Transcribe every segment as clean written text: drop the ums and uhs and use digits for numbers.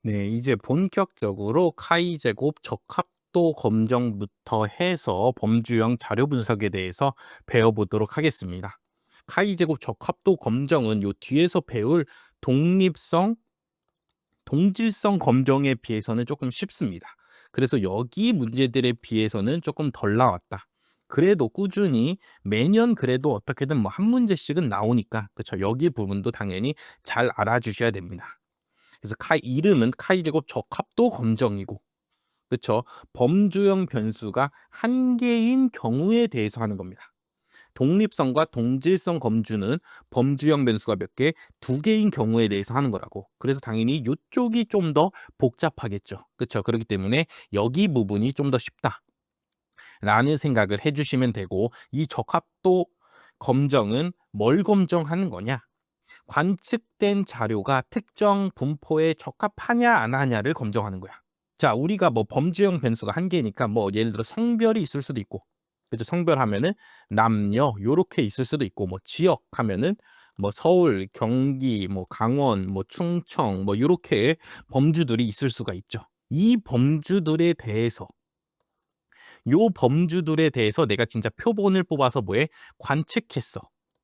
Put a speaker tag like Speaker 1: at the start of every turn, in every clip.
Speaker 1: 네, 이제 본격적으로 카이 제곱 적합도 검정부터 해서 범주형 자료 분석에 대해서 배워보도록 하겠습니다. 카이 제곱 적합도 검정은 요 뒤에서 배울 독립성, 동질성 검정에 비해서는 조금 쉽습니다. 그래서 여기 문제들에 비해서는 조금 덜 나왔다. 그래도 꾸준히 매년 그래도 어떻게든 뭐 한 문제씩은 나오니까 그쵸, 여기 부분도 당연히 잘 알아주셔야 됩니다. 그래서 카이 이름은 카이 제곱 적합도 검정이고, 그쵸? 범주형 변수가 한 개인 경우에 대해서 하는 겁니다. 독립성과 동질성 검주는 범주형 변수가 몇 개, 두 개인 경우에 대해서 하는 거라고. 그래서 당연히 이쪽이 좀 더 복잡하겠죠. 그쵸? 그렇기 때문에 여기 부분이 좀 더 쉽다라는 생각을 해주시면 되고, 이 적합도 검정은 뭘 검정하는 거냐? 관측된 자료가 특정 분포에 적합하냐 안 하냐를 검증하는 거야. 자, 우리가 뭐 범주형 변수가 한 개니까 뭐 예를 들어 성별이 있을 수도 있고, 그죠? 성별 하면은 남녀 요렇게 있을 수도 있고, 뭐 지역 하면은 뭐 서울, 경기, 뭐 강원, 뭐 충청 뭐 요렇게 범주들이 있을 수가 있죠. 이 범주들에 대해서 요 범주들에 대해서 내가 진짜 표본을 뽑아서 뭐해? 관측했어.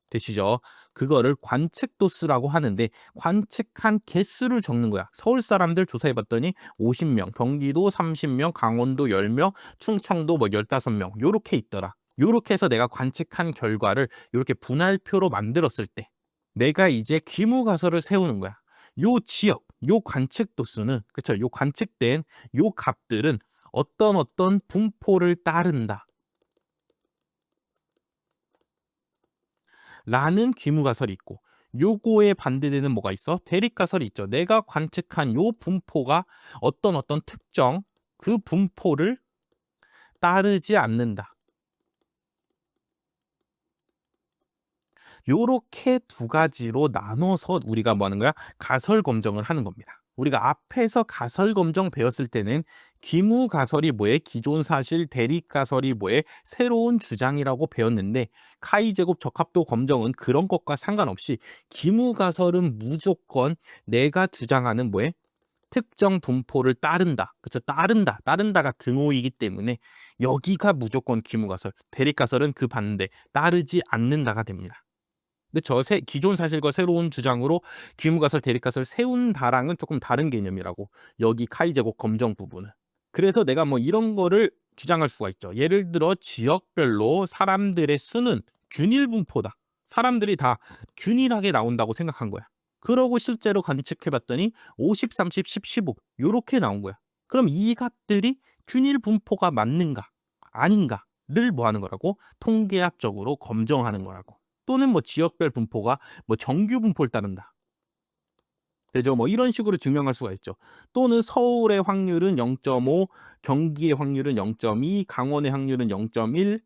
Speaker 1: 되시죠? 그거를 관측도수라고 하는데, 관측한 개수를 적는 거야. 서울 사람들 조사해 봤더니 50명, 경기도 30명, 강원도 10명, 충청도 뭐 15명 요렇게 있더라. 요렇게 해서 내가 관측한 결과를 요렇게 분할표로 만들었을 때 내가 이제 귀무가설을 세우는 거야. 요 지역, 요 관측도수는, 그쵸? 요 관측된 요 값들은 어떤 분포를 따른다 라는 귀무가설이 있고, 요거에 반대되는 뭐가 있어? 대립가설이 있죠. 내가 관측한 요 분포가 어떤 특정 그 분포를 따르지 않는다. 요렇게 두 가지로 나눠서 우리가 뭐 하는 거야? 가설 검정을 하는 겁니다. 우리가 앞에서 가설 검정 배웠을 때는 기무 가설이 뭐에 기존 사실, 대립 가설이 뭐에 새로운 주장이라고 배웠는데, 카이 제곱 적합도 검정은 그런 것과 상관없이 기무 가설은 무조건 내가 주장하는 뭐에 특정 분포를 따른다. 그렇죠? 따른다가 등호이기 때문에 여기가 무조건 기무 가설, 대립 가설은 그 반대, 따르지 않는다가 됩니다. 근데 기존 사실과 새로운 주장으로 귀무가설, 대립가설 세운다랑은 조금 다른 개념이라고. 여기 카이 제곱 검정 부분은. 그래서 내가 뭐 이런 거를 주장할 수가 있죠. 예를 들어 지역별로 사람들의 수는 균일 분포다. 사람들이 다 균일하게 나온다고 생각한 거야. 그러고 실제로 관측해 봤더니 50, 30, 10, 15 요렇게 나온 거야. 그럼 이 값들이 균일 분포가 맞는가 아닌가를 뭐 하는 거라고? 통계학적으로 검증하는 거라고. 또는 뭐 지역별 분포가 뭐 정규 분포를 따른다. 되죠? 뭐 이런 식으로 증명할 수가 있죠. 또는 서울의 확률은 0.5, 경기의 확률은 0.2, 강원의 확률은 0.1,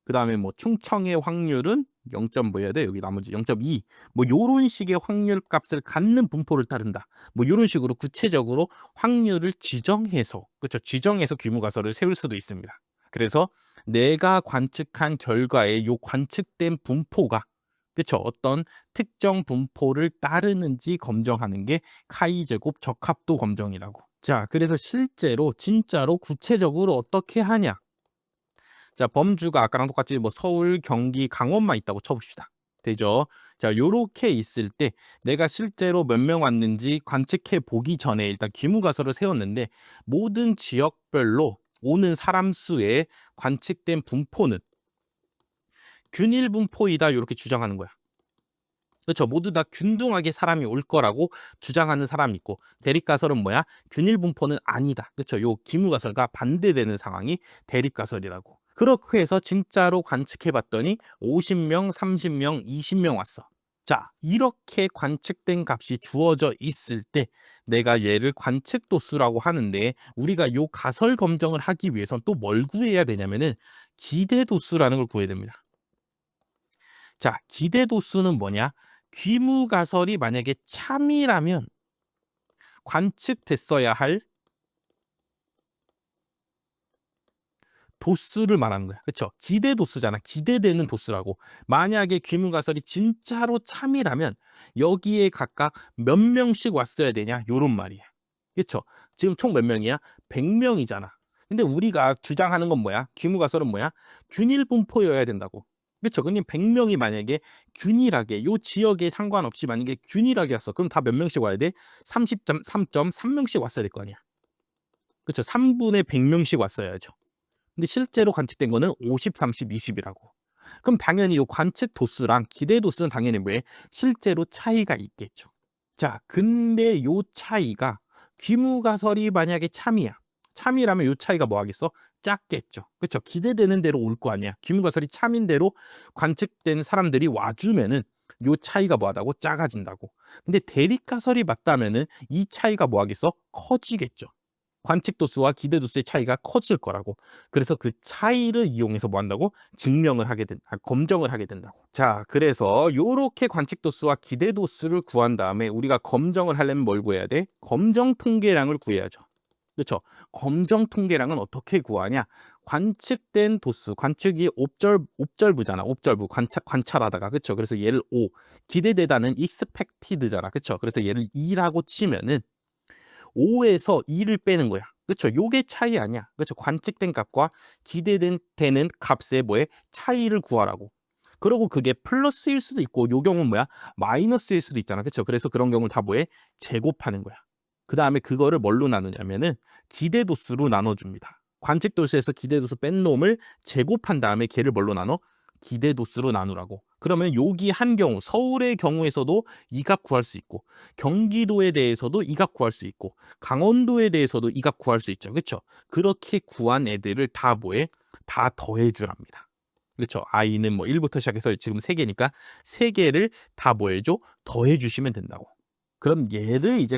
Speaker 1: 그다음에 뭐 충청의 확률은 0. 뭐 해야 돼? 여기 나머지 0.2. 뭐 요런 식의 확률 값을 갖는 분포를 따른다. 뭐 요런 식으로 구체적으로 확률을 지정해서, 그렇죠? 지정해서 귀무가설을 세울 수도 있습니다. 그래서 내가 관측한 결과에 요 관측된 분포가, 그렇죠? 어떤 특정 분포를 따르는지 검증하는 게 카이 제곱 적합도 검정이라고. 자, 그래서 실제로 진짜로 구체적으로 어떻게 하냐? 자, 범주가 아까랑 똑같이 뭐 서울, 경기, 강원만 있다고 쳐봅시다. 되죠? 자, 요렇게 있을 때 내가 실제로 몇 명 왔는지 관측해 보기 전에 일단 귀무가설을 세웠는데, 모든 지역별로 오는 사람 수의 관측된 분포는 균일 분포이다 요렇게 주장하는 거야. 그렇죠. 모두 다 균등하게 사람이 올 거라고 주장하는 사람이 있고, 대립가설은 뭐야? 균일 분포는 아니다. 그렇죠. 요 기무가설과 반대되는 상황이 대립가설이라고. 그렇게 해서 진짜로 관측해 봤더니 50명, 30명, 20명 왔어. 자, 이렇게 관측된 값이 주어져 있을 때 내가 얘를 관측도수라고 하는데, 우리가 요 가설 검정을 하기 위해선 또 뭘 구해야 되냐면은 기대도수라는 걸 구해야 됩니다. 자, 기대도수는 뭐냐? 귀무가설이 만약에 참이라면 관측됐어야 할 도수를 말하는 거야. 그쵸? 기대도수잖아. 기대되는 도수라고. 만약에 귀무가설이 진짜로 참이라면 여기에 각각 몇 명씩 왔어야 되냐? 요런 말이야. 그쵸? 지금 총 몇 명이야? 100명이잖아. 근데 우리가 주장하는 건 뭐야? 귀무가설은 뭐야? 균일 분포여야 된다고. 그쵸? 근데 100명이 만약에 균일하게 요 지역에 상관없이 만약에 균일하게 왔어. 그럼 다 몇 명씩 와야 돼? 30.3.3명씩 왔어야 될 거 아니야. 그쵸? 3분의 100명씩 왔어야죠. 근데 실제로 관측된 거는 50, 30, 20이라고. 그럼 당연히 요 관측 도수랑 기대 도수는 당연히 왜 실제로 차이가 있겠죠. 자, 근데 요 차이가 귀무가설이 만약에 참이야. 참이라면 요 차이가 뭐 하겠어? 작겠죠. 그쵸? 기대되는 대로 올 거 아니야. 귀무가설이 참인 대로 관측된 사람들이 와주면은 요 차이가 뭐 하다고? 작아진다고. 근데 대립가설이 맞다면은 이 차이가 뭐 하겠어? 커지겠죠. 관측 도수와 기대 도수의 차이가 커질 거라고. 그래서 그 차이를 이용해서 뭐 한다고? 검정을 하게 된다고. 자, 그래서 요렇게 관측 도수와 기대 도수를 구한 다음에 우리가 검정을 하려면 뭘 구해야 돼? 검정 통계량을 구해야죠. 그렇죠? 검정 통계량은 어떻게 구하냐? 관측된 도수, 관측이 옵절부잖아. 옵절부 관찰하다가 그렇죠? 그래서 얘를 O, 기대되다는 expected잖아. 그렇죠? 그래서 얘를 2라고 치면은 5에서 2를 빼는 거야. 그렇죠? 요게 차이 아니야. 그렇죠? 관측된 값과 기대된 되는 값의 뭐에 차이를 구하라고. 그리고 그게 플러스일 수도 있고 요 경우는 뭐야? 마이너스일 수도 있잖아. 그렇죠? 그래서 그런 경우는 다 뭐에 제곱하는 거야. 그다음에 그거를 뭘로 나누냐면은 기대도수로 나눠줍니다. 관측도수에서 기대도수 뺀 놈을 제곱한 다음에 걔를 뭘로 나눠? 기대도수로 나누라고. 그러면 여기 한 경우 서울의 경우에서도 이 값 구할 수 있고 경기도에 대해서도 이 값 구할 수 있고 강원도에 대해서도 이 값 구할 수 있죠. 그렇죠? 그렇게 구한 애들을 다 뭐해? 다 더해 주랍니다. 그렇죠? i는 뭐 1부터 시작해서 지금 3개니까 3개를 다 뭐 해줘? 더해 주시면 된다고. 그럼 얘를 이제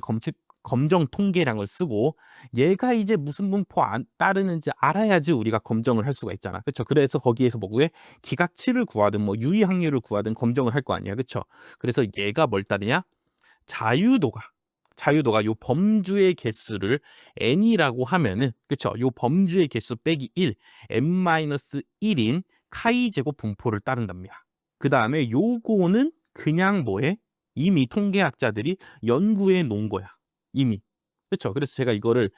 Speaker 1: 검정 통계량을 쓰고 얘가 이제 무슨 분포 안 따르는지 알아야지 우리가 검정을 할 수가 있잖아. 그렇죠? 그래서 거기에서 뭐 구해? 기각치를 구하든 뭐 유의 확률을 구하든 검정을 할 거 아니야. 그렇죠? 그래서 얘가 뭘 따르냐? 자유도가 자유도가 요 범주의 개수를 n이라고 하면은 그쵸? 요 범주의 개수 빼기 1, n-1인 카이 제곱 분포를 따른답니다. 그 다음에 요거는 그냥 뭐해? 이미 통계학자들이 연구해 놓은 거야. 이미. 그쵸? 그래서 제가 이거를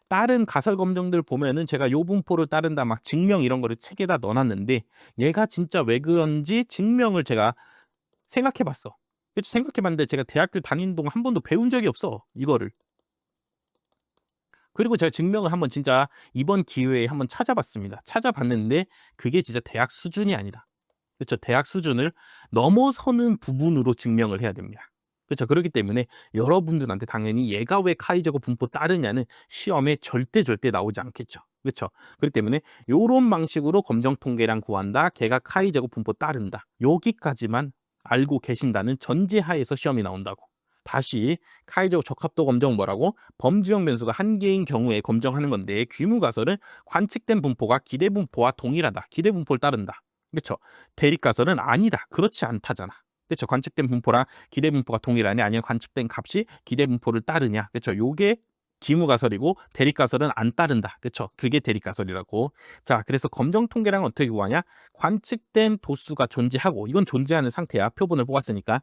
Speaker 1: 다른 가설 검정들 보면은 제가 요 분포를 따른다 막 증명 이런 거를 책에다 넣어놨는데 얘가 진짜 왜 그런지 증명을 제가 생각해 봤어. 그치 생각해 봤는데 제가 대학교 다니는 동안 한 번도 배운 적이 없어, 이거를. 그리고 제가 증명을 한번 진짜 이번 기회에 한번 찾아봤습니다. 찾아봤는데 그게 진짜 대학 수준이 아니다. 그쵸. 대학 수준을 넘어서는 부분으로 증명을 해야 됩니다. 그쵸. 그렇기 때문에 여러분들한테 당연히 얘가 왜 카이제곱 분포 따르냐는 시험에 절대 나오지 않겠죠. 그쵸. 그렇기 때문에 요런 방식으로 검정 통계량 구한다. 걔가 카이제곱 분포 따른다. 여기까지만 알고 계신다는 전제하에서 시험이 나온다고. 다시 카이제곱 적합도 검정 뭐라고? 범주형 변수가 한 개인 경우에 검정하는 건데 귀무가설은 관측된 분포가 기대 분포와 동일하다. 기대 분포를 따른다. 그렇죠? 대립가설은 아니다. 그렇지 않다잖아. 그렇죠? 관측된 분포랑 기대 분포가 동일하냐 아니면 관측된 값이 기대 분포를 따르냐. 그렇죠? 요게 기무가설이고 대립가설은 안 따른다. 그렇죠? 그게 대립가설이라고. 자, 그래서 검정 통계량은 어떻게 구하냐? 관측된 도수가 존재하고 이건 존재하는 상태야. 표본을 뽑았으니까.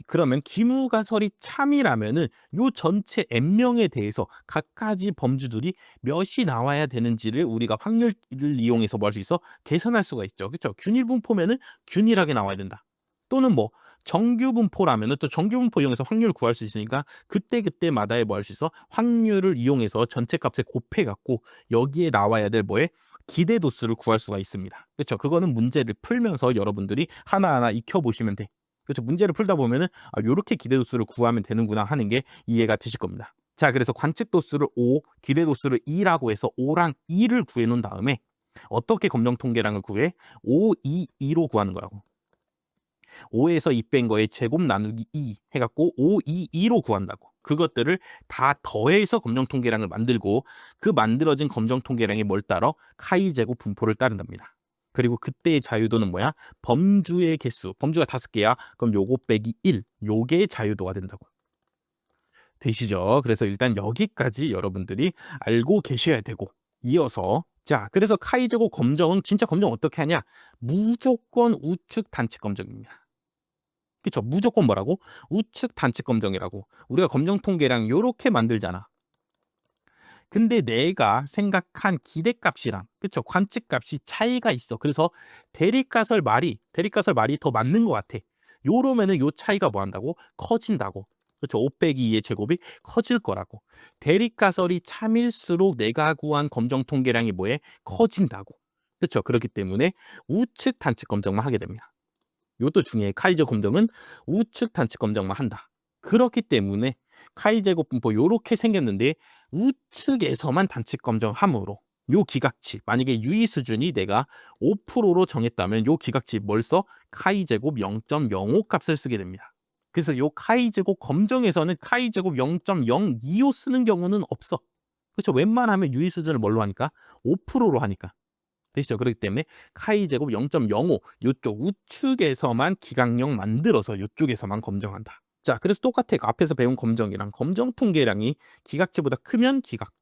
Speaker 1: 그러면 기무가설이 참이라면은 요 전체 n명에 대해서 각가지 범주들이 몇이 나와야 되는지를 우리가 확률을 이용해서 뭐 할 수 있어? 계산할 수가 있죠. 그렇죠? 균일 분포면은 균일하게 나와야 된다. 또는 뭐 정규 분포라면은 또 정규 분포 이용해서 확률을 구할 수 있으니까 그때그때마다에 뭐 할 수 있어? 확률을 이용해서 전체 값에 곱해 갖고 여기에 나와야 될 뭐에 기대 도수를 구할 수가 있습니다. 그렇죠? 그거는 문제를 풀면서 여러분들이 하나하나 익혀 보시면 돼. 그렇죠? 문제를 풀다 보면은 요렇게 기대 도수를 구하면 되는구나 하는 게 이해가 되실 겁니다. 자, 그래서 관측 도수를 5, 기대 도수를 2라고 해서 5랑 2를 구해 놓은 다음에 어떻게 검정 통계량을 구해? 5, 2, 2로 구하는 거라고. 5에서 2 뺀 거에 제곱 나누기 2 해갖고 5, 2, 2로 구한다고. 그것들을 다 더해서 검정 통계량을 만들고 그 만들어진 검정 통계량이 뭘 따라? 카이 제곱 분포를 따른답니다. 그리고 그때의 자유도는 뭐야? 범주의 개수. 범주가 5개야. 그럼 요거 빼기 1. 요게 자유도가 된다고. 되시죠? 그래서 일단 여기까지 여러분들이 알고 계셔야 되고 이어서 자, 그래서 카이 제곱 검정은 진짜 검정 어떻게 하냐? 무조건 우측 단측 검정입니다. 그쵸? 무조건 뭐라고? 우측 단측 검정이라고. 우리가 검정 통계량 요렇게 만들잖아. 근데 내가 생각한 기대값이랑 그쵸? 관측값이 차이가 있어. 그래서 대립가설 말이 더 맞는 것 같아. 요러면은 요 차이가 뭐 한다고? 커진다고. 그쵸? 5 빼기 2의 제곱이 커질 거라고. 대립가설이 참일수록 내가 구한 검정 통계량이 뭐해? 커진다고. 그쵸? 그렇기 때문에 우측 단측 검정만 하게 됩니다. 이것도 중요해. 카이저 검정은 우측 단측 검정만 한다. 그렇기 때문에 카이 제곱 분포 요렇게 생겼는데 우측에서만 단측 검정함으로 요 기각치 만약에 유의 수준이 내가 5%로 정했다면 요 기각치 뭘 써? 카이 제곱 0.05 값을 쓰게 됩니다. 그래서 요 카이 제곱 검정에서는 카이 제곱 0.025 쓰는 경우는 없어. 그렇죠? 웬만하면 유의 수준을 뭘로 하니까 5%로 하니까. 되시죠? 그렇기 때문에 카이 제곱 0.05 요쪽 우측에서만 기각령 만들어서 요쪽에서만 검정한다. 자, 그래서 똑같아. 앞에서 배운 검정이랑 검정 통계량이 기각치보다 크면 기각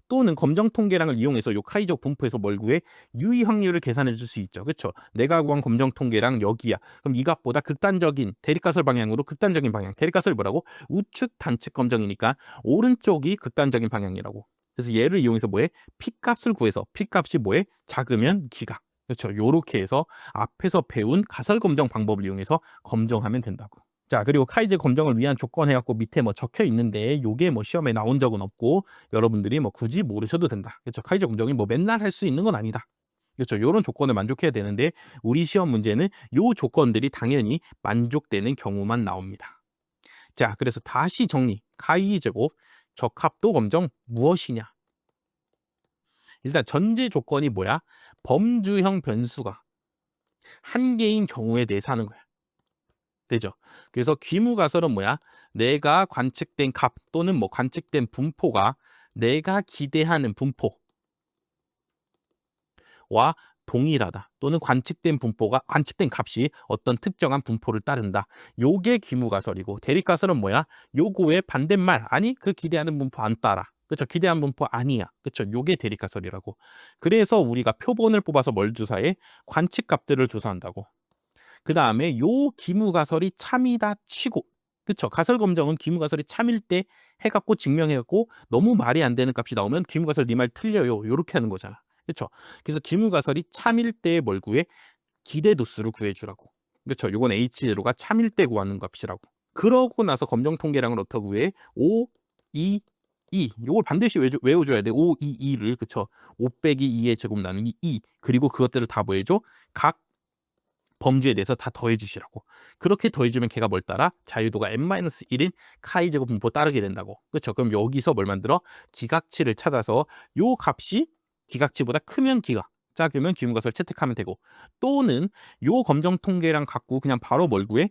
Speaker 1: 또는 검정 통계량을 이용해서 요 카이적 분포에서 뭘 구해? 유의 확률을 계산해 줄 수 있죠. 그렇죠? 내가 구한 검정 통계량 여기야. 그럼 이 값보다 극단적인 대립가설 방향으로 극단적인 방향. 대립가설 뭐라고? 우측 단측 검정이니까 오른쪽이 극단적인 방향이라고. 그래서 얘를 이용해서 뭐해? P값을 구해서 P값이 뭐해? 작으면 기각. 그렇죠? 요렇게 해서 앞에서 배운 가설 검정 방법을 이용해서 검정하면 된다고. 자, 그리고 카이제 검정을 위한 조건 해갖고 밑에 뭐 적혀 있는데 요게 뭐 시험에 나온 적은 없고 여러분들이 뭐 굳이 모르셔도 된다. 그렇죠? 카이제 검정이 뭐 맨날 할 수 있는 건 아니다. 그렇죠? 요런 조건을 만족해야 되는데 우리 시험 문제는 요 조건들이 당연히 만족되는 경우만 나옵니다. 자, 그래서 다시 정리. 카이 제곱 적합도 검정 무엇이냐? 일단 전제 조건이 뭐야? 범주형 변수가 한 개인 경우에 대해서 하는 거야. 되죠? 그래서 귀무가설은 뭐야? 내가 관측된 값 또는 뭐 관측된 분포가 내가 기대하는 분포와 동일하다. 또는 관측된 값이 어떤 특정한 분포를 따른다. 요게 귀무가설이고 대립가설은 뭐야? 요거의 반대말. 아니, 그 기대하는 분포 안 따라. 그렇죠? 기대한 분포 아니야. 그렇죠? 요게 대립가설이라고. 그래서 우리가 표본을 뽑아서 뭘 조사해? 관측값들을 조사한다고. 그 다음에 요 기무가설이 참이다 치고 그쵸? 가설 검정은 기무가설이 참일 때 해갖고 증명해갖고 너무 말이 안 되는 값이 나오면 기무가설 네 말 틀려요 요렇게 하는 거잖아. 그쵸? 그래서 기무가설이 참일 때 뭘 구해? 기대도수를 구해주라고. 그쵸? 요건 H제로가 참일 때 구하는 값이라고. 그러고 나서 검정 통계량을 어떻게 구해? 5, 2, 2. 요걸 반드시 외워줘야 돼. 5, 2, 2를 그쵸? 5 빼기 2의 제곱 나누기 2. 그리고 그것들을 다 뭐해줘? 각 범주에 대해서 다 더해 주시라고. 그렇게 더해 주면 걔가 뭘 따라? 자유도가 n-1인 카이 제곱 분포 따르게 된다고. 그렇죠? 그럼 여기서 뭘 만들어? 기각치를 찾아서 요 값이 기각치보다 크면 기각, 작으면 귀문가설 채택하면 되고 또는 요 검정 통계랑 갖고 그냥 바로 뭘 구해?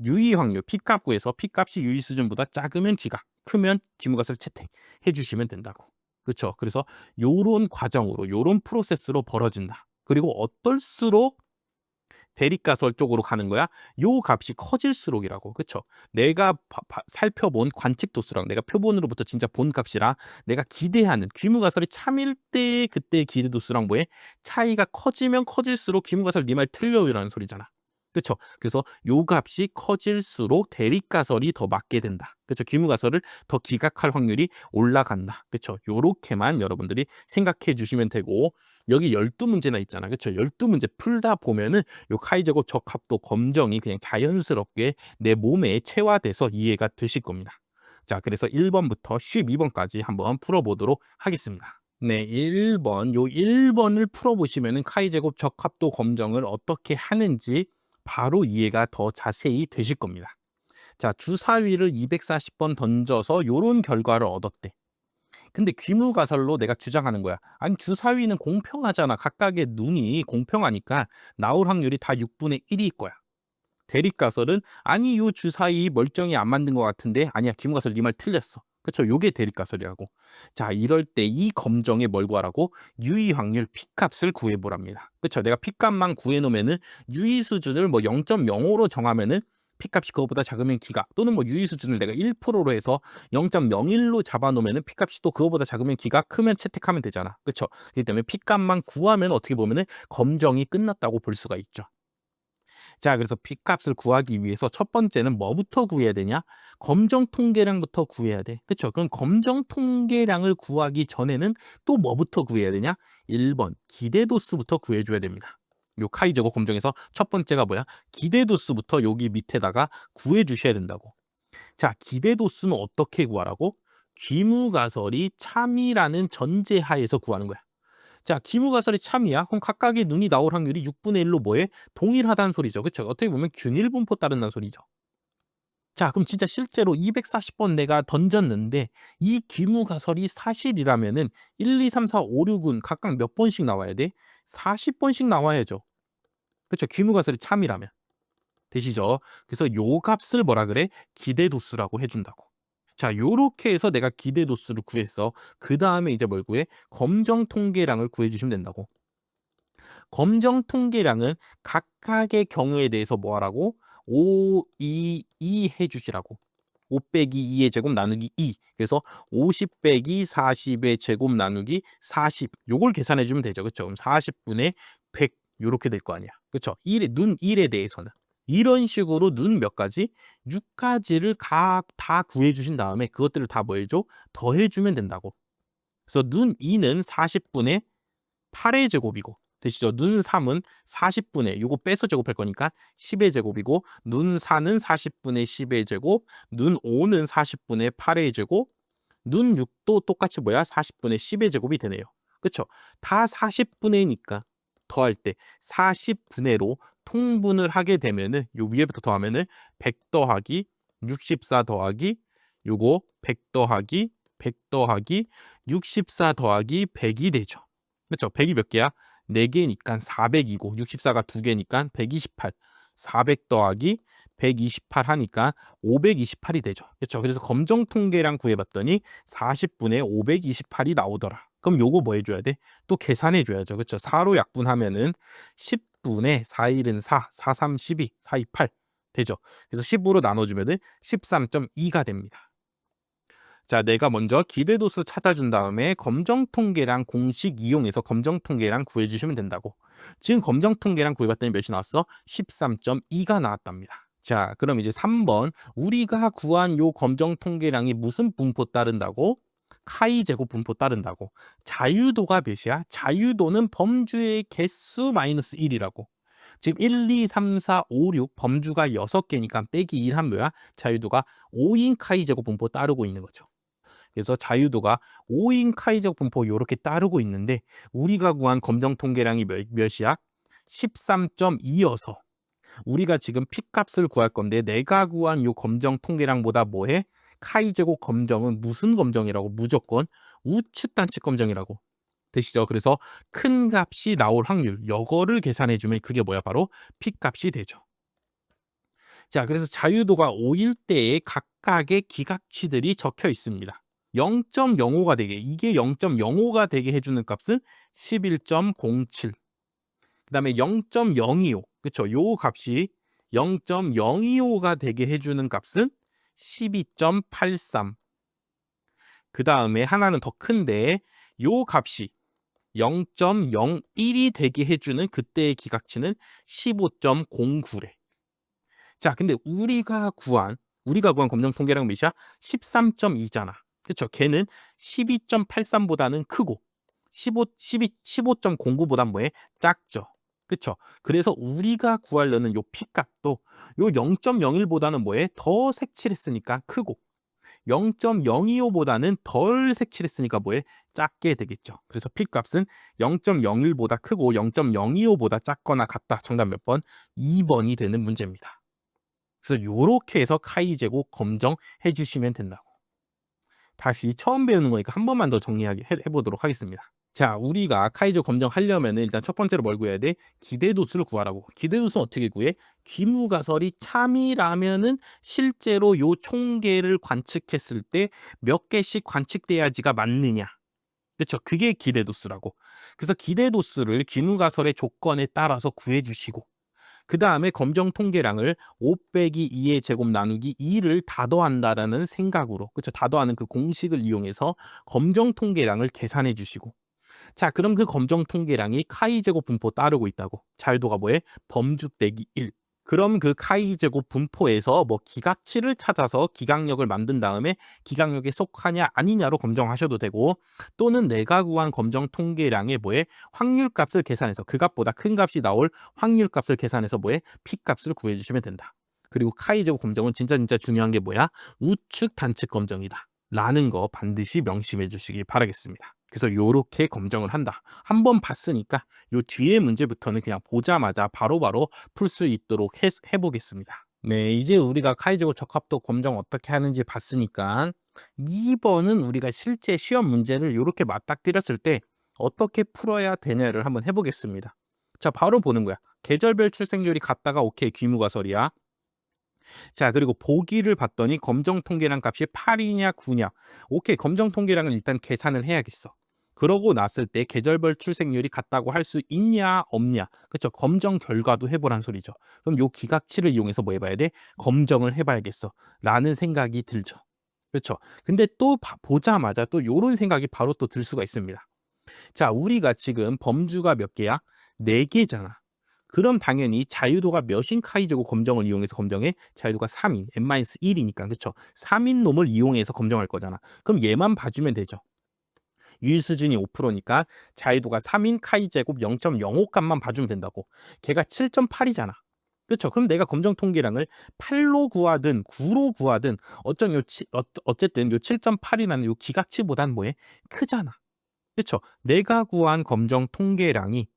Speaker 1: 유의 확률 P값 구해서 P값이 유의 수준보다 작으면 기각, 크면 귀문가설 채택해 주시면 된다고. 그렇죠? 그래서 요런 과정으로 요런 프로세스로 벌어진다. 그리고 어떨수록 대립가설 쪽으로 가는 거야. 요 값이 커질수록이라고. 그쵸? 내가 살펴본 관측 도수랑 내가 표본으로부터 진짜 본 값이랑 내가 기대하는 귀무가설이 참일 때 그때의 기대 도수랑 뭐에 차이가 커지면 커질수록 귀무가설 네 말 틀려요라는 소리잖아. 그쵸? 그래서 요 값이 커질수록 대립가설이 더 맞게 된다. 그쵸? 귀무가설을 더 기각할 확률이 올라간다. 그쵸? 요렇게만 여러분들이 생각해 주시면 되고 여기 12문제나 있잖아. 그쵸? 12문제 풀다 보면은 요 카이제곱 적합도 검정이 그냥 자연스럽게 내 몸에 체화돼서 이해가 되실 겁니다. 자, 그래서 1번부터 12번까지 한번 풀어보도록 하겠습니다. 네, 1번. 요 1번을 풀어보시면은 카이제곱 적합도 검정을 어떻게 하는지 바로 이해가 더 자세히 되실 겁니다. 자, 주사위를 240번 던져서 요런 결과를 얻었대. 근데 귀무가설로 내가 주장하는 거야. 아니 주사위는 공평하잖아. 각각의 눈이 공평하니까 나올 확률이 다 6분의 1일 거야. 대립가설은 아니 요 주사위 멀쩡히 안 만든 것 같은데 아니야 귀무가설 네 말 틀렸어. 그렇죠? 요게 대립가설이라고. 자 이럴 때 이 검정에 뭘 구하라고? 유의 확률 P값을 구해보랍니다. 그렇죠? 내가 P값만 구해놓으면은 유의 수준을 뭐 0.05로 정하면은 P값이 그거보다 작으면 기각 또는 뭐 유의 수준을 내가 1%로 해서 0.01로 잡아놓으면은 P값이 또 그거보다 작으면 기각 크면 채택하면 되잖아. 그렇죠? 그렇기 때문에 P값만 구하면 어떻게 보면은 검정이 끝났다고 볼 수가 있죠. 자, 그래서 P값을 구하기 위해서 첫 번째는 뭐부터 구해야 되냐? 검정 통계량부터 구해야 돼. 그쵸? 그럼 검정 통계량을 구하기 전에는 또 뭐부터 구해야 되냐? 1번 기대도수부터 구해줘야 됩니다. 요 카이제곱 검정에서 첫 번째가 뭐야? 기대도수부터 여기 밑에다가 구해주셔야 된다고. 자, 기대도수는 어떻게 구하라고? 귀무가설이 참이라는 전제하에서 구하는 거야. 자, 기무가설이 참이야. 그럼 각각의 눈이 나올 확률이 6분의 1로 뭐에? 동일하다는 소리죠. 그쵸? 어떻게 보면 균일 분포 따른다는 소리죠. 자, 그럼 진짜 실제로 240번 내가 던졌는데 이 기무가설이 사실이라면은 1, 2, 3, 4, 5, 6은 각각 몇 번씩 나와야 돼? 40번씩 나와야죠. 그쵸? 기무가설이 참이라면. 되시죠? 그래서 요 값을 뭐라 그래? 기대도수라고 해준다고. 자, 요렇게 해서 내가 기대도수를 구했어. 그 다음에 이제 뭘 구해? 검정 통계량을 구해주시면 된다고. 검정 통계량은 각각의 경우에 대해서 뭐 하라고? 5, 2, 2 해주시라고. 5 빼기 2의 제곱 나누기 2. 그래서 50 빼기 40의 제곱 나누기 40. 요걸 계산해 주면 되죠. 그쵸? 그럼 40분의 100 요렇게 될 거 아니야. 그쵸? 눈 1에 대해서는. 이런 식으로 눈 몇 가지? 6가지를 각 다 구해 주신 다음에 그것들을 다 뭐 해줘? 더해 주면 된다고. 그래서 눈 2는 40분의 8의 제곱이고 되시죠? 눈 3은 40분의 요거 빼서 제곱할 거니까 10의 제곱이고 눈 4는 40분의 10의 제곱, 눈 5는 40분의 8의 제곱, 눈 6도 똑같이 뭐야? 40분의 10의 제곱이 되네요. 그쵸? 다 40분의니까 더할 때 40분의로 통분을 하게 되면은 요 위에부터 더하면은 100 더하기 64 더하기 요거 100 더하기 100 더하기 64 더하기 100이 되죠. 그쵸? 100이 몇 개야? 4개니까 400이고 64가 2개니까 128. 400 더하기 128 하니까 528이 되죠. 그렇죠? 그래서 검정 통계량 구해봤더니 40분의 528이 나오더라. 그럼 요거 뭐 해줘야 돼? 또 계산해 줘야죠. 그렇죠? 4로 약분하면은 10분의 4일은 4, 4, 3, 12, 4, 2, 8 되죠. 그래서 10으로 나눠주면은 13.2가 됩니다. 자, 내가 먼저 기대도수 찾아준 다음에 검정통계량 공식 이용해서 검정통계량 구해주시면 된다고. 지금 검정통계량 구해봤더니 몇이 나왔어? 13.2가 나왔답니다. 자, 그럼 이제 3번 우리가 구한 요 검정통계량이 무슨 분포 따른다고? 카이 제곱 분포 따른다고. 자유도가 몇이야? 자유도는 범주의 개수 마이너스 1이라고. 지금 1, 2, 3, 4, 5, 6 범주가 6개니까 빼기 1 하면 뭐야? 자유도가 5인 카이 제곱 분포 따르고 있는 거죠. 그래서 자유도가 5인 카이적 분포 이렇게 따르고 있는데 우리가 구한 검정 통계량이 몇이야? 13.2여서 우리가 지금 P값을 구할 건데 내가 구한 요 검정 통계량보다 뭐해? 카이제곱 검정은 무슨 검정이라고? 무조건 우측 단측 검정이라고. 되시죠? 그래서 큰 값이 나올 확률 이거를 계산해 주면 그게 뭐야? 바로 P값이 되죠. 자, 그래서 자유도가 5일 때에 각각의 기각치들이 적혀 있습니다. 0.05가 되게 이게 0.05가 되게 해주는 값은 11.07 그다음에 0.025 그쵸 요 값이 0.025가 되게 해주는 값은 12.83 그다음에 하나는 더 큰데 요 값이 0.01이 되게 해주는 그때의 기각치는 15.09래. 자, 근데 우리가 구한 검정 통계량 몇이야? 13.2잖아. 그렇죠? 걔는 12.83보다는 크고 15.09보단 뭐해? 작죠. 그렇죠? 그래서 우리가 구하려는 요 P값도 요 0.01보다는 뭐해? 더 색칠했으니까 크고 0.025보다는 덜 색칠했으니까 뭐해? 작게 되겠죠. 그래서 P값은 0.01보다 크고 0.025보다 작거나 같다. 정답 몇 번? 2번이 되는 문제입니다. 그래서 요렇게 해서 카이 제곱 검정해 주시면 된다고. 다시 처음 배우는 거니까 한 번만 더 정리하게 해보도록 하겠습니다. 자, 우리가 카이조 검정하려면 일단 첫 번째로 뭘 구해야 돼? 기대도수를 구하라고. 기대도수는 어떻게 구해? 귀무가설이 참이라면은 실제로 요 총계를 관측했을 때 몇 개씩 관측돼야지가 맞느냐. 그렇죠? 그게 기대도수라고. 그래서 기대도수를 귀무가설의 조건에 따라서 구해 주시고 그 다음에 검정 통계량을 5 빼기 2의 제곱 나누기 2를 다더한다라는 생각으로 그렇죠? 다더하는 그 공식을 이용해서 검정 통계량을 계산해 주시고 자, 그럼 그 검정 통계량이 카이 제곱 분포 따르고 있다고. 자유도가 뭐해? 범주 빼기 1. 그럼 그 카이 제곱 분포에서 뭐 기각치를 찾아서 기각력을 만든 다음에 기각력에 속하냐 아니냐로 검정하셔도 되고, 또는 내가 구한 검정 통계량의 뭐에 확률값을 계산해서 그 값보다 큰 값이 나올 확률값을 계산해서 뭐에 P값을 구해 주시면 된다. 그리고 카이 제곱 검정은 진짜 중요한 게 뭐야? 우측 단측 검정이다 라는 거 반드시 명심해 주시기 바라겠습니다. 그래서 요렇게 검정을 한다. 한번 봤으니까 요 뒤에 문제부터는 그냥 보자마자 바로바로 풀 수 있도록 해보겠습니다. 네, 이제 우리가 카이제곱 적합도 검정 어떻게 하는지 봤으니까 2번은 우리가 실제 시험 문제를 이렇게 맞닥뜨렸을 때 어떻게 풀어야 되냐를 한번 해보겠습니다. 자, 바로 보는 거야. 계절별 출생률이 같다가 오케이, 귀무가설이야. 자, 그리고 보기를 봤더니 검정 통계량 값이 8이냐 9냐. 오케이, 검정 통계량을 일단 계산을 해야겠어. 그러고 났을 때 계절별 출생률이 같다고 할 수 있냐 없냐. 그렇죠? 검정 결과도 해보란 소리죠. 그럼 요 기각치를 이용해서 뭐 해봐야 돼? 검정을 해봐야겠어 라는 생각이 들죠. 그렇죠? 근데 또 보자마자 또 요런 생각이 바로 또 들 수가 있습니다. 자, 우리가 지금 범주가 몇 개야? 4개잖아. 그럼 당연히 자유도가 몇인 카이제곱 검정을 이용해서 검정해? 자유도가 3인, n-1이니까, 그쵸? 3인 놈을 이용해서 검정할 거잖아. 그럼 얘만 봐주면 되죠. 유의수준이 5%니까 자유도가 3인 카이제곱 0.05 값만 봐주면 된다고. 걔가 7.8이잖아. 그렇죠? 그럼 내가 검정 통계량을 8로 구하든 9로 구하든 어쨌든 요 7.8이라는 요 기각치보단 뭐해? 크잖아. 그렇죠? 내가 구한 검정 통계량이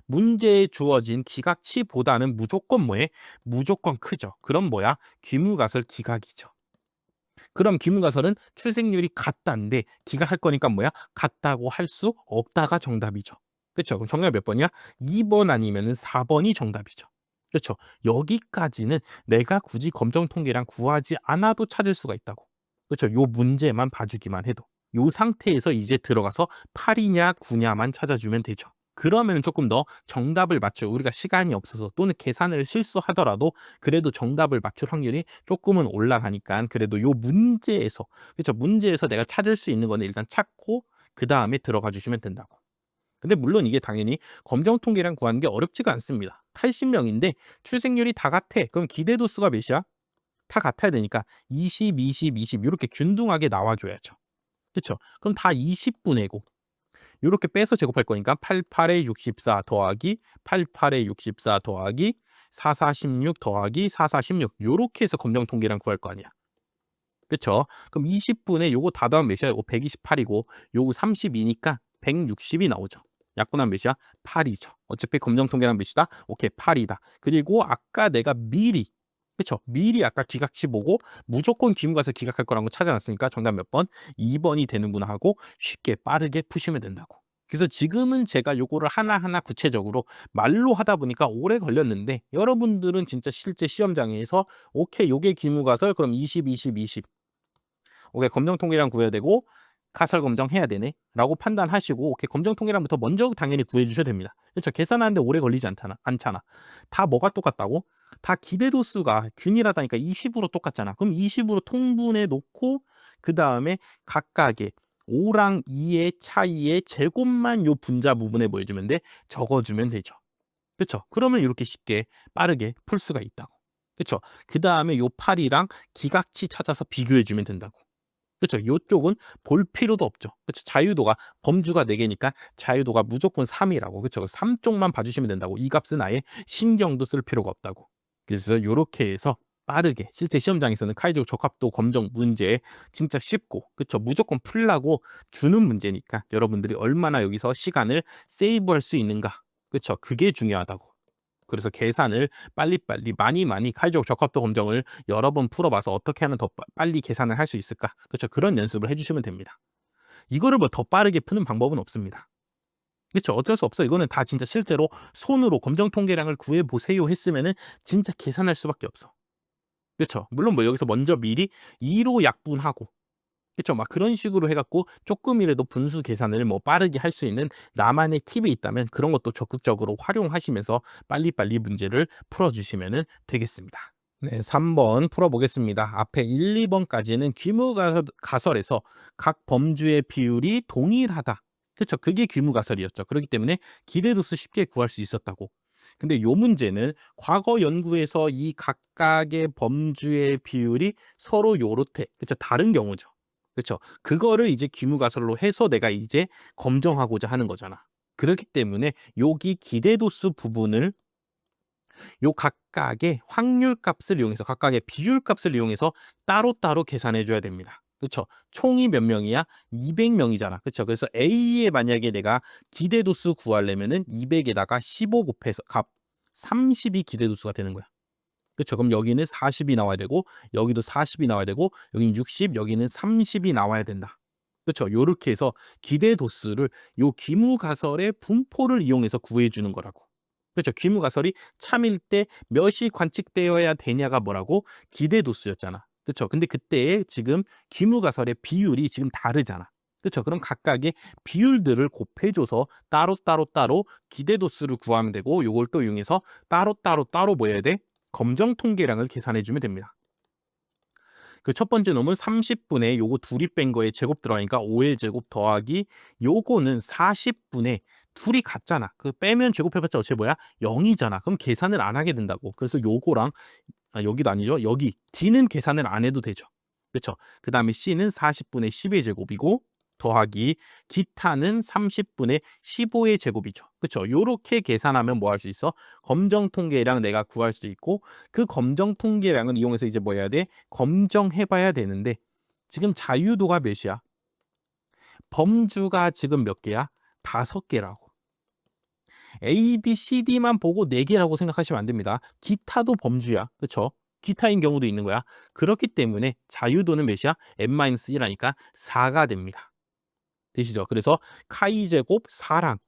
Speaker 1: 문제에 주어진 기각치보다는 무조건 뭐해? 무조건 크죠. 그럼 뭐야? 귀무가설 기각이죠. 그럼 귀무가설은 출생률이 같다인데 기각할 거니까 뭐야? 같다고 할 수 없다가 정답이죠. 그렇죠? 그럼 정답 몇 번이야? 2번 아니면은 4번이 정답이죠. 그렇죠? 여기까지는 내가 굳이 검정 통계량 구하지 않아도 찾을 수가 있다고. 그렇죠? 요 문제만 봐주기만 해도. 요 상태에서 이제 들어가서 8이냐 9냐만 찾아주면 되죠. 그러면 조금 더 정답을 맞춰, 우리가 시간이 없어서 또는 계산을 실수하더라도 그래도 정답을 맞출 확률이 조금은 올라가니까 그래도 요 문제에서, 그렇죠? 문제에서 내가 찾을 수 있는 거는 일단 찾고 그다음에 들어가 주시면 된다고. 근데 물론 이게 당연히 검정 통계량 구하는 게 어렵지가 않습니다. 80명인데 출생률이 다 같아. 그럼 기대도 수가 몇이야? 다 같아야 되니까 20, 20, 20 이렇게 균등하게 나와줘야죠. 그렇죠? 그럼 다 20분의고 요렇게 빼서 제곱할 거니까 88에 64 더하기 88에 64 더하기 4, 4, 16 더하기 4, 4, 16 요렇게 해서 검정 통계량 구할 거 아니야. 그쵸? 그럼 20분에 요거 다 더하면 몇이야? 요거 128이고 요거 32니까 160이 나오죠. 약분하면 몇이야? 8이죠. 어차피 검정 통계량 몇이다? 오케이, 8이다. 그리고 아까 내가 미리, 그쵸? 미리 아까 기각치 보고 무조건 기문 가서 기각할 거라는 거 찾아놨으니까 정답 몇 번? 2번이 되는구나 하고 쉽게 빠르게 푸시면 된다고. 그래서 지금은 제가 요거를 하나하나 구체적으로 말로 하다 보니까 오래 걸렸는데 여러분들은 진짜 실제 시험장에서 오케이, 요게 기무가설 그럼 20, 20, 20 오케이, 검정 통계량 구해야 되고 가설 검정해야 되네 라고 판단하시고 오케이, 검정 통계량부터 먼저 당연히 구해 주셔야 됩니다. 그렇죠? 계산하는데 오래 걸리지 않잖아. 다 뭐가 똑같다고? 다 기대도 수가 균일하다니까 20으로 똑같잖아. 그럼 20으로 통분해 놓고 그 다음에 각각의 5랑 2의 차이의 제곱만 요 분자 부분에 뭐 해주면 돼? 적어주면 되죠. 그렇죠? 그러면 이렇게 쉽게 빠르게 풀 수가 있다고. 그렇죠? 그 다음에 요 8이랑 기각치 찾아서 비교해 주면 된다고. 그렇죠? 요쪽은 볼 필요도 없죠. 그렇죠? 자유도가 범주가 4개니까 자유도가 무조건 3이라고. 그렇죠? 3 쪽만 봐주시면 된다고. 이 값은 아예 신경도 쓸 필요가 없다고. 그래서 요렇게 해서 빠르게 실제 시험장에서는 카이제곱 적합도 검정 문제 진짜 쉽고, 그렇죠? 무조건 풀라고 주는 문제니까 여러분들이 얼마나 여기서 시간을 세이브할 수 있는가. 그렇죠? 그게 중요하다고. 그래서 계산을 빨리빨리 많이 카이제곱 적합도 검정을 여러 번 풀어봐서 어떻게 하면 더 빨리 계산을 할 수 있을까? 그렇죠? 그런 연습을 해주시면 됩니다. 이거를 뭐 더 빠르게 푸는 방법은 없습니다. 그렇죠? 어쩔 수 없어. 이거는 다 진짜 실제로 손으로 검정 통계량을 구해보세요 했으면은 진짜 계산할 수밖에 없어. 그렇죠? 물론 뭐 여기서 먼저 미리 2로 약분하고, 그쵸. 막 그런 식으로 해 갖고 쪼끔이라도 분수 계산을 뭐 빠르게 할 수 있는 나만의 팁이 있다면 그런 것도 적극적으로 활용하시면서 빨리빨리 문제를 풀어 주시면은 되겠습니다. 네, 3번 풀어 보겠습니다. 앞에 1, 2번까지는 귀무가설에서 각 범주의 비율이 동일하다. 그쵸. 그게 귀무가설이었죠. 그렇기 때문에 기대도수 쉽게 구할 수 있었다고. 근데 요 문제는 과거 연구에서 이 각각의 범주의 비율이 서로 요렇대. 그쵸? 다른 경우죠. 그쵸? 그거를 이제 귀무가설로 해서 내가 이제 검정하고자 하는 거잖아. 그렇기 때문에 여기 기대도수 부분을 요 각각의 확률 값을 이용해서 각각의 비율 값을 이용해서 따로따로 계산해 줘야 됩니다. 그쵸? 총이 몇 명이야? 200명이잖아. 그쵸? 그래서 A에 만약에 내가 기대도수 구하려면은 200에다가 15 곱해서 값 30이 기대도수가 되는 거야. 그쵸? 그럼 여기는 40이 나와야 되고 여기도 40이 나와야 되고 여기는 60, 여기는 30이 나와야 된다. 그쵸? 요렇게 해서 기대도수를 요 귀무가설의 분포를 이용해서 구해 주는 거라고. 그렇죠. 귀무가설이 참일 때 몇이 관측되어야 되냐가 뭐라고? 기대도수였잖아. 그렇죠. 근데 그때의 지금 귀무가설의 비율이 지금 다르잖아. 그렇죠. 그럼 각각의 비율들을 곱해줘서 따로 기대도수를 구하면 되고 요걸 또 이용해서 따로 뭐 해야 돼? 검정 통계량을 계산해 주면 됩니다. 그 첫 번째 놈은 30분의 요거 둘이 뺀 거에 제곱 들어가니까 5의 제곱 더하기 요거는 40분의 둘이 같잖아. 그 빼면 제곱해봤자 어차피 뭐야? 0이잖아. 그럼 계산을 안 하게 된다고. 그래서 요거랑 여기도 아니죠. 여기 D는 계산을 안 해도 되죠. 그렇죠? 그다음에 C는 40분의 10의 제곱이고 더하기 기타는 30분의 15의 제곱이죠. 그렇죠? 요렇게 계산하면 뭐 할 수 있어? 검정 통계량 내가 구할 수 있고 그 검정 통계량을 이용해서 이제 뭐 해야 돼? 검정해 봐야 되는데 지금 자유도가 몇이야? 범주가 지금 몇 개야? 5개라고. A, B, C, D만 보고 4개라고 생각하시면 안 됩니다. 기타도 범주야. 그렇죠? 기타인 경우도 있는 거야. 그렇기 때문에 자유도는 몇이야? n-1이니까 4가 됩니다. 되시죠? 그래서 카이 제곱 4랑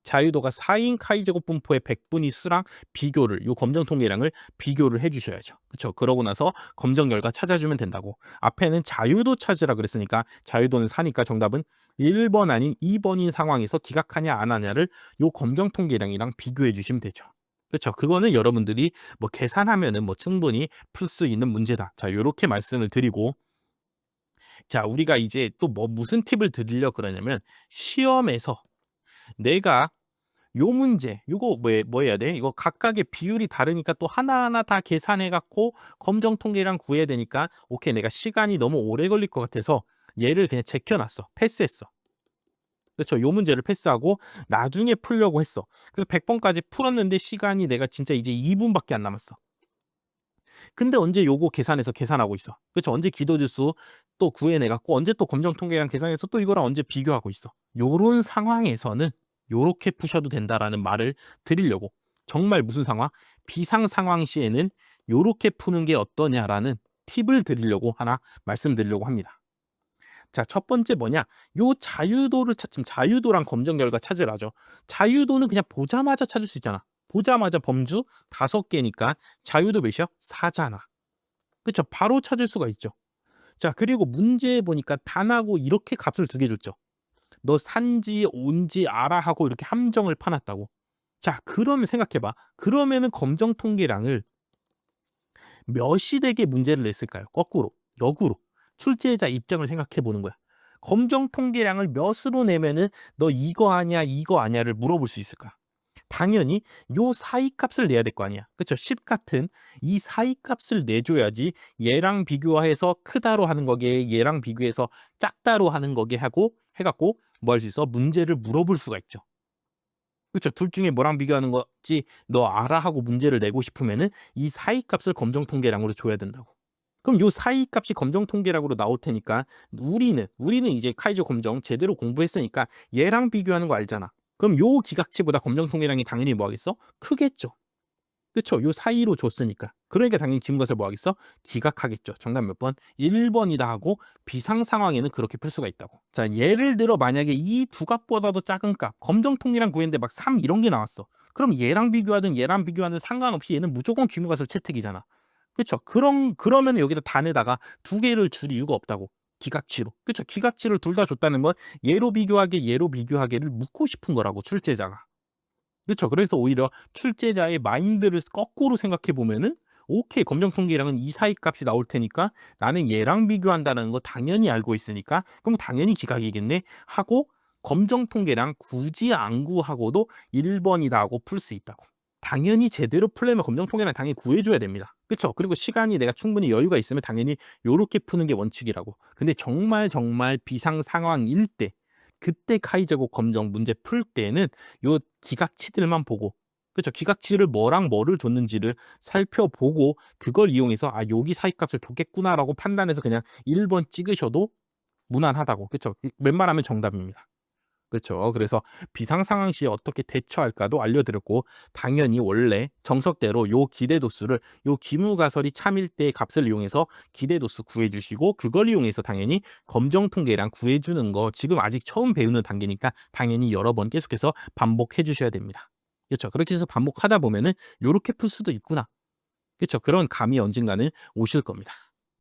Speaker 1: 자유도가 4인 카이 제곱 분포의 백분위 수랑 비교를 요 검정 통계량을 비교를 해 주셔야죠. 그렇죠? 그러고 나서 검정 결과 찾아주면 된다고. 앞에는 자유도 찾으라 그랬으니까 자유도는 4니까 정답은 1번 아닌 2번인 상황에서 기각하냐 안 하냐를 요 검정 통계량이랑 비교해 주시면 되죠. 그렇죠? 그거는 여러분들이 뭐 계산하면은 뭐 충분히 풀 수 있는 문제다. 자, 요렇게 말씀을 드리고 자, 우리가 이제 또 뭐 무슨 팁을 드리려 그러냐면 시험에서 내가 요 문제 요거 뭐 해야 돼? 이거 각각의 비율이 다르니까 또 하나하나 다 계산해 갖고 검정 통계량 구해야 되니까 오케이 내가 시간이 너무 오래 걸릴 것 같아서 얘를 그냥 제껴 놨어. 패스했어. 그렇죠. 요 문제를 패스하고 나중에 풀려고 했어. 그래서 100번까지 풀었는데 시간이 내가 진짜 이제 2분밖에 안 남았어. 근데 언제 요거 계산해서 계산하고 있어. 그렇죠. 언제 기도지수 또 구해내 갖고 언제 또 검정 통계량 계산해서 또 이거랑 언제 비교하고 있어. 요런 상황에서는 요렇게 푸셔도 된다라는 말을 드리려고. 정말 무슨 상황? 비상 상황 시에는 요렇게 푸는 게 어떠냐라는 팁을 드리려고 하나 말씀드리려고 합니다. 자, 첫 번째 뭐냐? 요 자유도를 지금 자유도랑 검정 결과 찾으라죠. 자유도는 그냥 보자마자 찾을 수 있잖아. 보자마자 범주 5개니까 자유도 몇이야? 4잖아. 그쵸? 바로 찾을 수가 있죠. 자, 그리고 문제에 보니까 단하고 이렇게 값을 2개 줬죠. 너 산지 온지 알아 하고 이렇게 함정을 파놨다고. 자, 그러면 생각해 봐. 그러면은 검정 통계량을 몇이 되게 문제를 냈을까요? 거꾸로, 역으로. 출제자 입장을 생각해 보는 거야. 검정 통계량을 몇으로 내면은 너 이거 아냐, 이거 아냐를 물어볼 수 있을까? 당연히 요 사이 값을 내야 될 거 아니야. 그쵸? 10 같은 이 사이 값을 내줘야지 얘랑 비교해서 크다로 하는 거게 얘랑 비교해서 작다로 하는 거게 하고 해갖고 뭐 할 수 있어? 문제를 물어볼 수가 있죠. 그쵸? 둘 중에 뭐랑 비교하는 거지 너 알아 하고 문제를 내고 싶으면은 이 사이 값을 검정 통계량으로 줘야 된다고. 그럼 요 사이 값이 검정 통계량으로 나올 테니까 우리는 이제 카이조 검정 제대로 공부했으니까 얘랑 비교하는 거 알잖아. 그럼 요 기각치보다 검정 통계량이 당연히 뭐 하겠어? 크겠죠. 그쵸? 요 사이로 줬으니까. 그러니까 당연히 지문 것을 뭐 하겠어? 기각하겠죠. 정답 몇 번? 1번이다 하고 비상 상황에는 그렇게 풀 수가 있다고. 자, 예를 들어 만약에 이 두 값보다도 작은 값, 검정 통계량 구했는데 막 3 이런 게 나왔어. 그럼 얘랑 비교하든 얘랑 비교하든 상관없이 얘는 무조건 귀무가설 채택이잖아. 그쵸? 그러면 여기다 단에다가 2개를 줄 이유가 없다고. 기각치로. 그쵸? 기각치를 둘 다 줬다는 건 얘로 비교하게 얘로 비교하게를 묻고 싶은 거라고 출제자가. 그쵸? 그래서 오히려 출제자의 마인드를 거꾸로 생각해 보면은 오케이 검정 통계량은 이 사이 값이 나올 테니까 나는 얘랑 비교한다는 거 당연히 알고 있으니까 그럼 당연히 기각이겠네 하고 검정 통계량 굳이 안 구하고도 1번이다 하고 풀 수 있다고. 당연히 제대로 풀려면 검정 통계는 당연히 구해 줘야 됩니다. 그쵸? 그리고 시간이 내가 충분히 여유가 있으면 당연히 요렇게 푸는 게 원칙이라고. 근데 정말, 정말 비상 상황일 때 그때 카이제곡 검정 문제 풀 때는 요 기각치들만 보고, 그쵸? 기각치를 뭐랑 뭐를 줬는지를 살펴보고 그걸 이용해서 '아 여기 사이값을 줬겠구나.'라고 판단해서 그냥 1번 찍으셔도 무난하다고. 그쵸? 웬만하면 정답입니다. 그렇죠. 그래서 비상 상황 시에 어떻게 대처할까도 알려드렸고, 당연히 원래 정석대로 요 기대도수를 요 기무가설이 참일 때의 값을 이용해서 기대도수 구해주시고, 그걸 이용해서 당연히 검정 통계량 구해주는 거 지금 아직 처음 배우는 단계니까 당연히 여러 번 계속해서 반복해 주셔야 됩니다. 그렇죠. 그렇게 해서 반복하다 보면은 요렇게 풀 수도 있구나. 그렇죠. 그런 감이 언젠가는 오실 겁니다.